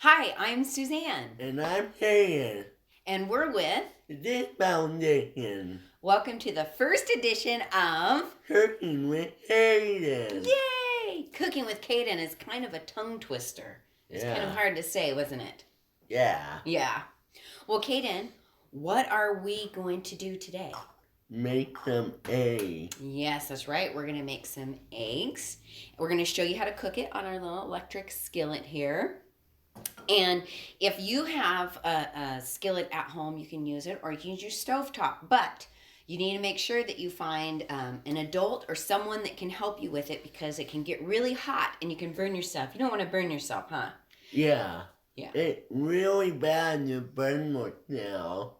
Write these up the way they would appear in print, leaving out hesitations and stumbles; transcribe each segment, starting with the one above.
Hi, I'm Suzanne, And I'm Kaden. and we're with. This foundation. Welcome to the first edition of Cooking with Kaden. Yay! Cooking with Kaden is kind of a tongue twister. It's kind of hard to say, wasn't it? Yeah. Yeah. Well, Kaden, what are we going to do today? Make some eggs. Yes, that's right. We're going to make some eggs. We're going to show you how to cook it on our little electric skillet here. And if you have a skillet at home, you can use it, or you can use your stovetop. But you need to make sure that you find an adult or someone that can help you with it, because it can get really hot and you can burn yourself. You don't want to burn yourself, huh? Yeah. Yeah. It's really bad to burn myself.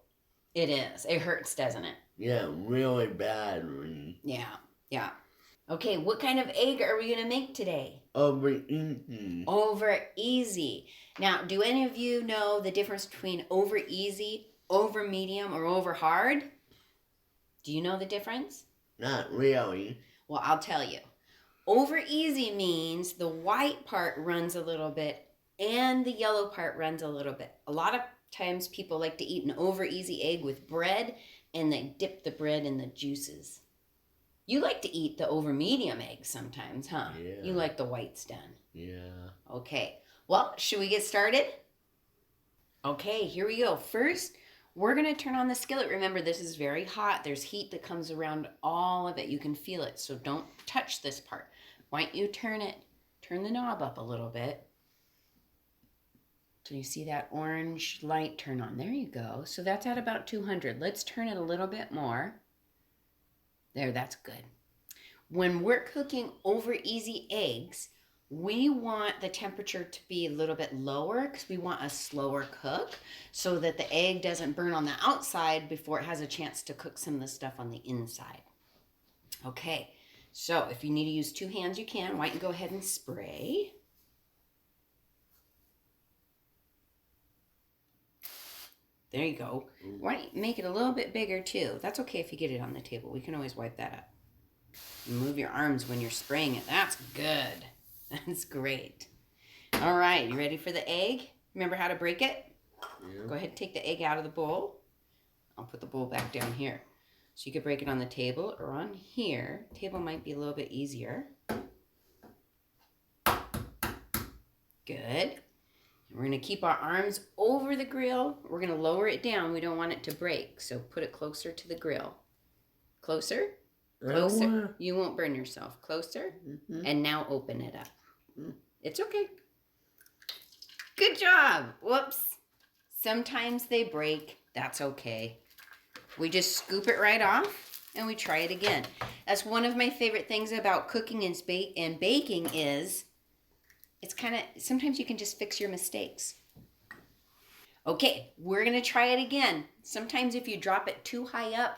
It is. It hurts, doesn't it? Yeah, really badly. Yeah. Okay, what kind of egg are we going to make today? OverEasy. OverEasy. Now, do any of you know the difference between OverEasy, over medium, or over hard? Do you know the difference? Not really. Well, I'll tell you. OverEasy means the white part runs a little bit and the yellow part runs a little bit. A lot of times people like to eat an OverEasy egg with bread, and they dip the bread in the juices. You like to eat the over medium egg sometimes, huh? Yeah. You like the whites done. Yeah. Okay. Well, should we get started? Okay, here we go. First, we're going to turn on the skillet. Remember, this is very hot. There's heat that comes around all of it. You can feel it, so don't touch this part. Why don't you turn the knob up a little bit. So you see that orange light turn on. There you go. So that's at about 200. Let's turn it a little bit more. There, that's good. When we're cooking OverEasy eggs, we want the temperature to be a little bit lower because we want a slower cook so that the egg doesn't burn on the outside before it has a chance to cook some of the stuff on the inside. Okay, so if you need to use two hands, you can. Why don't you go ahead and spray? There you go. Why don't you make it a little bit bigger too? That's okay if you get it on the table. We can always wipe that up. Move your arms when you're spraying it. That's good. That's great. All right, you ready for the egg? Remember how to break it? Yeah. Go ahead and take the egg out of the bowl. I'll put the bowl back down here. So you could break it on the table or on here. Table might be a little bit easier. Good. We're going to keep our arms over the grill. We're going to lower it down. We don't want it to break. So put it closer to the grill. Closer. Closer. You won't burn yourself. Closer. Mm-hmm. And now open it up. It's okay. Good job. Whoops. Sometimes they break. That's okay. We just scoop it right off and we try it again. That's one of my favorite things about cooking and baking is it's kind of, sometimes you can just fix your mistakes. Okay, we're going to try it again. Sometimes if you drop it too high up,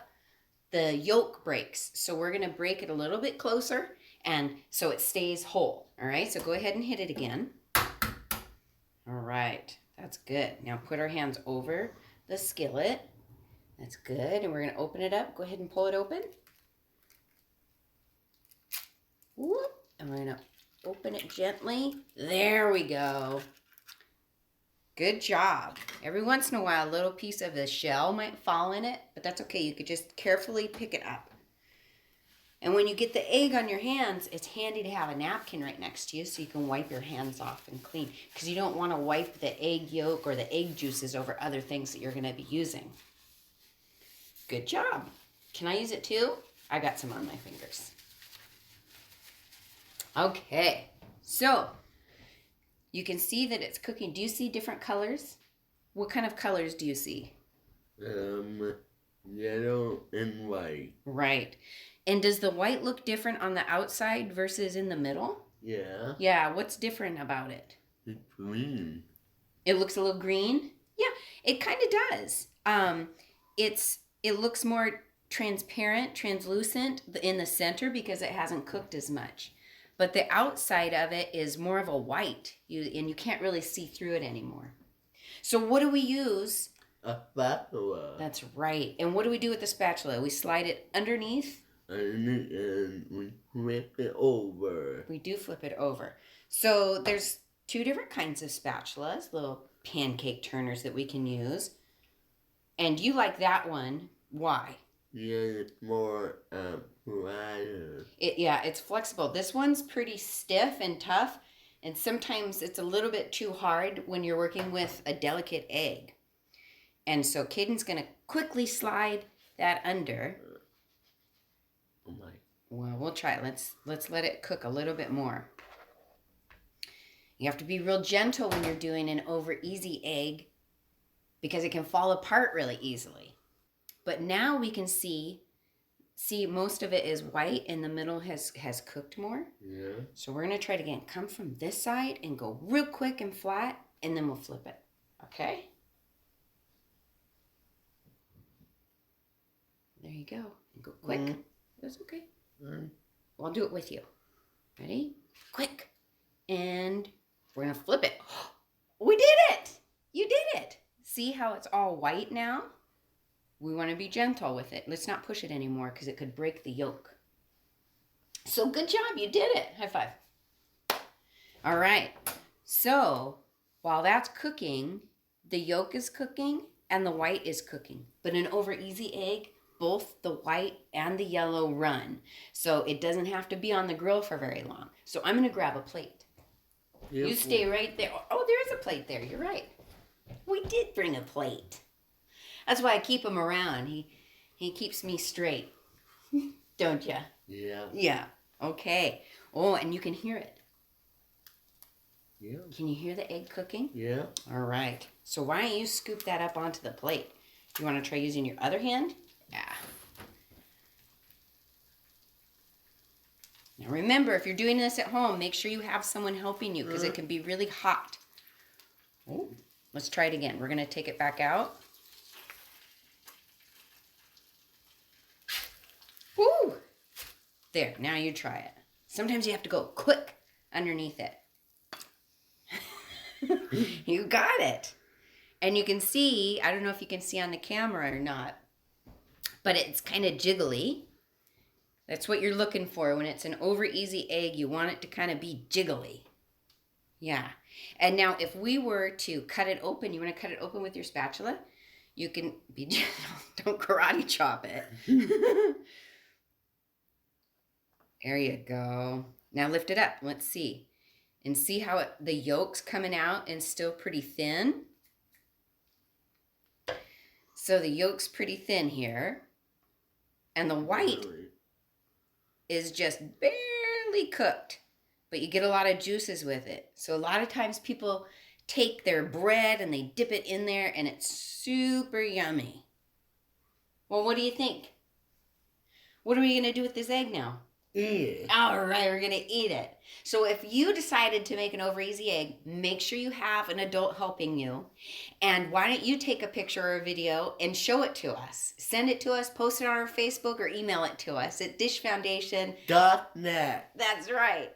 the yolk breaks. So we're going to break it a little bit closer and so it stays whole. All right, so go ahead and hit it again. All right, that's good. Now put our hands over the skillet. That's good. And we're going to open it up. Go ahead and pull it open. Whoop. And we're going to open it gently. There we go. Good job. Every once in a while, a little piece of the shell might fall in it, but that's okay. You could just carefully pick it up. And when you get the egg on your hands, it's handy to have a napkin right next to you so you can wipe your hands off and clean, because you don't want to wipe the egg yolk or the egg juices over other things that you're going to be using. Good job. Can I use it too? I got some on my fingers. Okay, so you can see that it's cooking. Do you see different colors? What kind of colors do you see? Yellow and white. Right. And does the white look different on the outside versus in the middle? Yeah. Yeah, what's different about it? It's green. It looks a little green? Yeah, it kind of does. It looks more transparent, translucent in the center because it hasn't cooked as much. But the outside of it is more of a white, and you can't really see through it anymore. So what do we use? A spatula. That's right. And what do we do with the spatula? We slide it underneath. And we flip it over. We do flip it over. So there's 2 different kinds of spatulas, little pancake turners that we can use. And you like that one. Why? Yeah, it's more flatter. It's flexible. This one's pretty stiff and tough, and sometimes it's a little bit too hard when you're working with a delicate egg. And so Kaden's going to quickly slide that under. Oh my. Well, we'll try it. Let's let it cook a little bit more. You have to be real gentle when you're doing an OverEasy egg because it can fall apart really easily. But now we can see most of it is white and the middle has cooked more. Yeah. So we're going to try it again. Come from this side and go real quick and flat, and then we'll flip it. Okay? There you go. And go quick. That's okay. Well, I'll do it with you. Ready? Quick. And we're going to flip it. We did it! You did it! See how it's all white now? We want to be gentle with it. Let's not push it anymore because it could break the yolk. So good job. You did it. High five. All right. So while that's cooking, the yolk is cooking and the white is cooking. But an OverEasy egg, both the white and the yellow run. So it doesn't have to be on the grill for very long. So I'm going to grab a plate. Beautiful. You stay right there. Oh, there's a plate there. You're right. We did bring a plate. That's why I keep him around. He keeps me straight. Don't ya? Yeah. Yeah. Okay. Oh, and you can hear it. Yeah. Can you hear the egg cooking? Yeah. All right. So why don't you scoop that up onto the plate? You want to try using your other hand? Yeah. Now remember, if you're doing this at home, make sure you have someone helping you because it can be really hot. Oh, let's try it again. We're going to take it back out. Woo! There, now you try it. Sometimes you have to go quick underneath it. You got it. And you can see, I don't know if you can see on the camera or not, but it's kind of jiggly. That's what you're looking for. When it's an OverEasy egg, you want it to kind of be jiggly. Yeah. And now if we were to cut it open, you want to cut it open with your spatula? You can be gentle. Don't karate chop it. There you go. Now lift it up. Let's see. And see how the yolk's coming out and still pretty thin? So the yolk's pretty thin here. And the white is just barely cooked. But you get a lot of juices with it. So a lot of times people take their bread and they dip it in there and it's super yummy. Well, what do you think? What are we going to do with this egg now? Eat it. All right, we're going to eat it. So if you decided to make an OverEasy egg, make sure you have an adult helping you. And why don't you take a picture or a video and show it to us? Send it to us, post it on our Facebook, or email it to us at dishfoundation.net. That's right.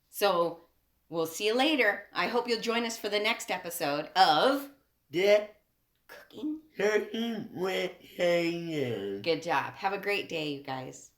So we'll see you later. I hope you'll join us for the next episode of Cooking Cooking with Kaden. Good job. Have a great day, you guys.